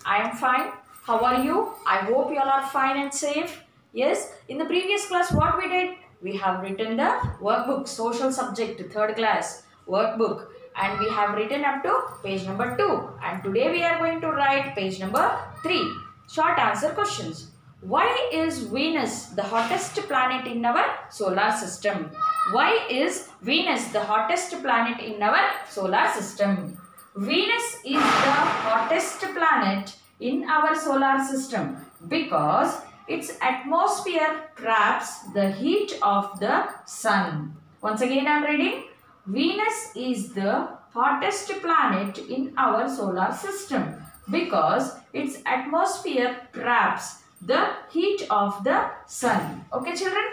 I am fine. How are you? I hope you all are fine and safe. Yes, in the previous class what we did? We have written the workbook, social subject, third class workbook, and we have written up to page number 2. And today we are going to write page number 3. Short answer questions. Why is Venus the hottest planet in our solar system? Why is Venus the hottest planet in our solar system? Venus is the hottest planet in our solar system because its atmosphere traps the heat of the sun. Once again I am reading. Venus is the hottest planet in our solar system because its atmosphere traps the heat of the sun. Okay children?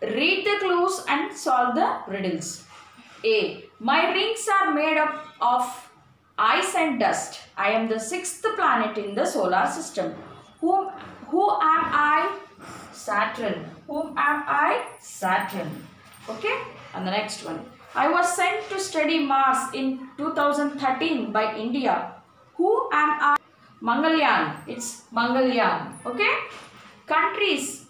Read the clues and solve the riddles. A. My rings are made up of ice and dust. I am the 6th planet in the solar system. Who am I? Saturn. Whom am I? Saturn. Okay. And the next one. I was sent to study Mars in 2013 by India. Who am I? Mangalyaan. It's Mangalyaan. Okay. Countless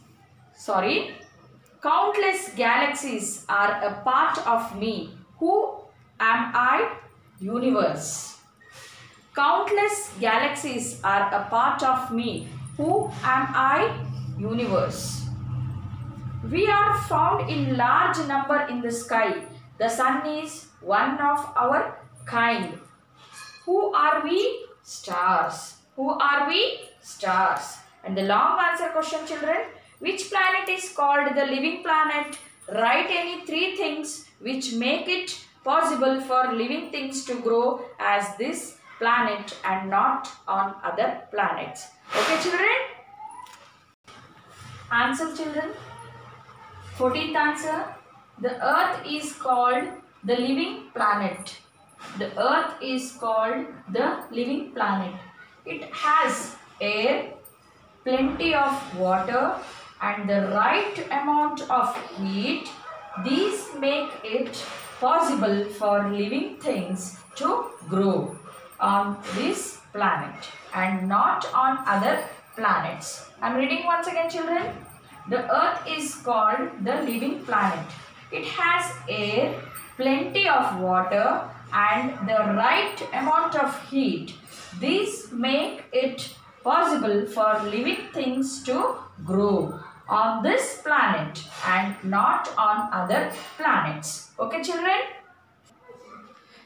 galaxies are a part of me. Who am I? Universe. Countless galaxies are a part of me. Who am I? Universe. We are found in large number in the sky. The sun is one of our kind. Who are we? Stars. Who are we? Stars. And the long answer question children. Which planet is called the living planet? Write any 3 things which make it possible for living things to grow as this planet and not on other planets. Okay children? Answer children. 14th answer. The earth is called the living planet. The earth is called the living planet. It has air, plenty of water and the right amount of heat. These make it possible for living things to grow on this planet and not on other planets. I am reading once again children. The earth is called the living planet. It has air, plenty of water and the right amount of heat. These make it possible for living things to grow on this planet and not on other planets. Okay children?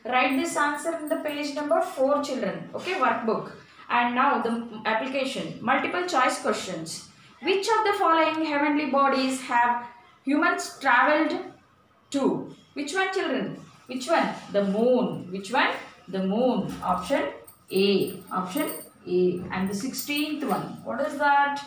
Write this answer in the page number 4 children. Okay, workbook. And now the application. Multiple choice questions. Which of the following heavenly bodies have humans travelled to? Which one children? Which one? The moon. Which one? The moon. Option A. Option A. And the 16th one. What is that?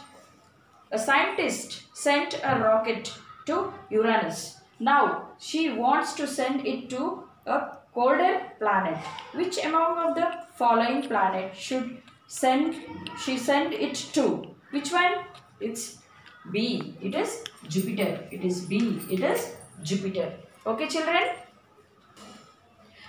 A scientist sent a rocket to Uranus. Now she wants to send it to a colder planet. Which among of the following planet should she send it to? Which one? It's B. It is Jupiter. It is B. It is Jupiter. Okay children?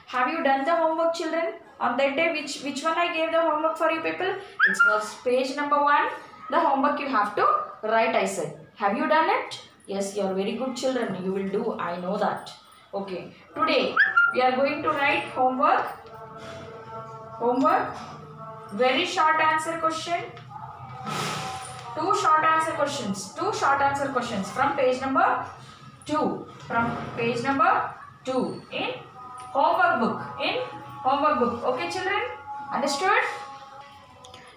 Have you done the homework children? On that day which one I gave the homework for you people? It was page number 1. The homework you have to write I said. Have you done it? Yes, you are very good children. You will do. I know that. Okay. Today we are going to write homework. Very short answer question. 2 short answer questions. 2 short answer questions from page number 2. From page number 2 in homework book. Okay children? Understood?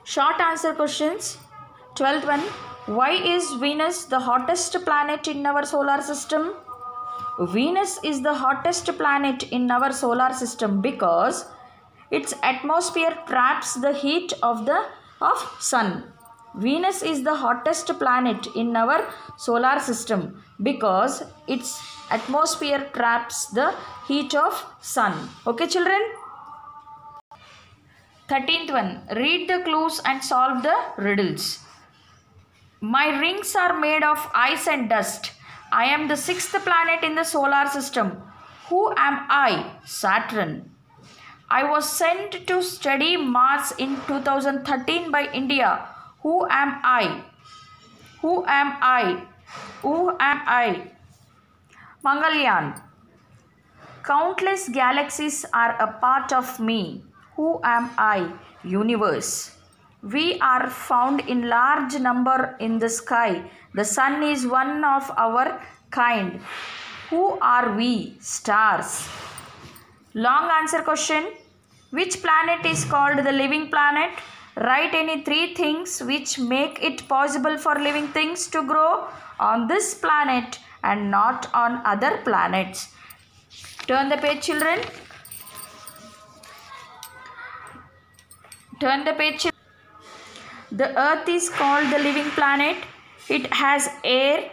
Short answer questions. 12th one. Why is Venus the hottest planet in our solar system? Venus is the hottest planet in our solar system because its atmosphere traps the heat of sun. Venus is the hottest planet in our solar system because its atmosphere traps the heat of sun. Okay children? 13th one. Read the clues and solve the riddles. My rings are made of ice and dust. I am the 6th planet in the solar system. Who am I? Saturn. I was sent to study Mars in 2013 by India. Who am I? Who am I? Who am I? Mangalyaan. Countless galaxies are a part of me. Who am I? Universe. We are found in large number in the sky. The sun is one of our kind. Who are we? Stars. Long answer question. Which planet is called the living planet? Write any 3 things which make it possible for living things to grow on this planet and not on other planets. Turn the page, children. Turn the page. The earth is called the living planet. It has air,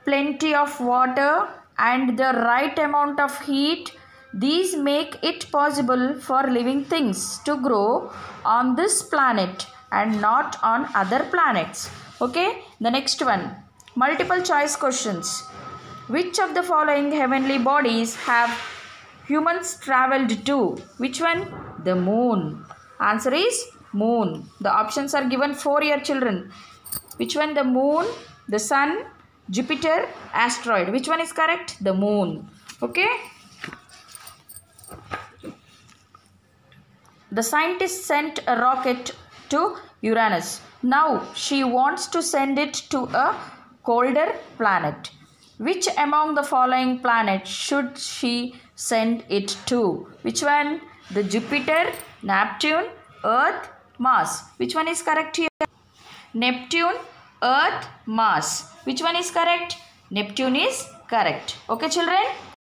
plenty of water and the right amount of heat. These make it possible for living things to grow on this planet and not on other planets. Okay, the next one. Multiple choice questions. Which of the following heavenly bodies have humans traveled to? Which one? The moon. Answer is moon. The options are given for your children. Which one? The moon, the sun, Jupiter, asteroid. Which one is correct? The moon. Okay. The scientist sent a rocket to Uranus. Now she wants to send it to a colder planet. Which among the following planets should she send it to? Which one? The Jupiter, Neptune, Earth, Mars. Which one is correct here? Neptune, Earth, Mars. Which one is correct? Neptune is correct. Okay, children?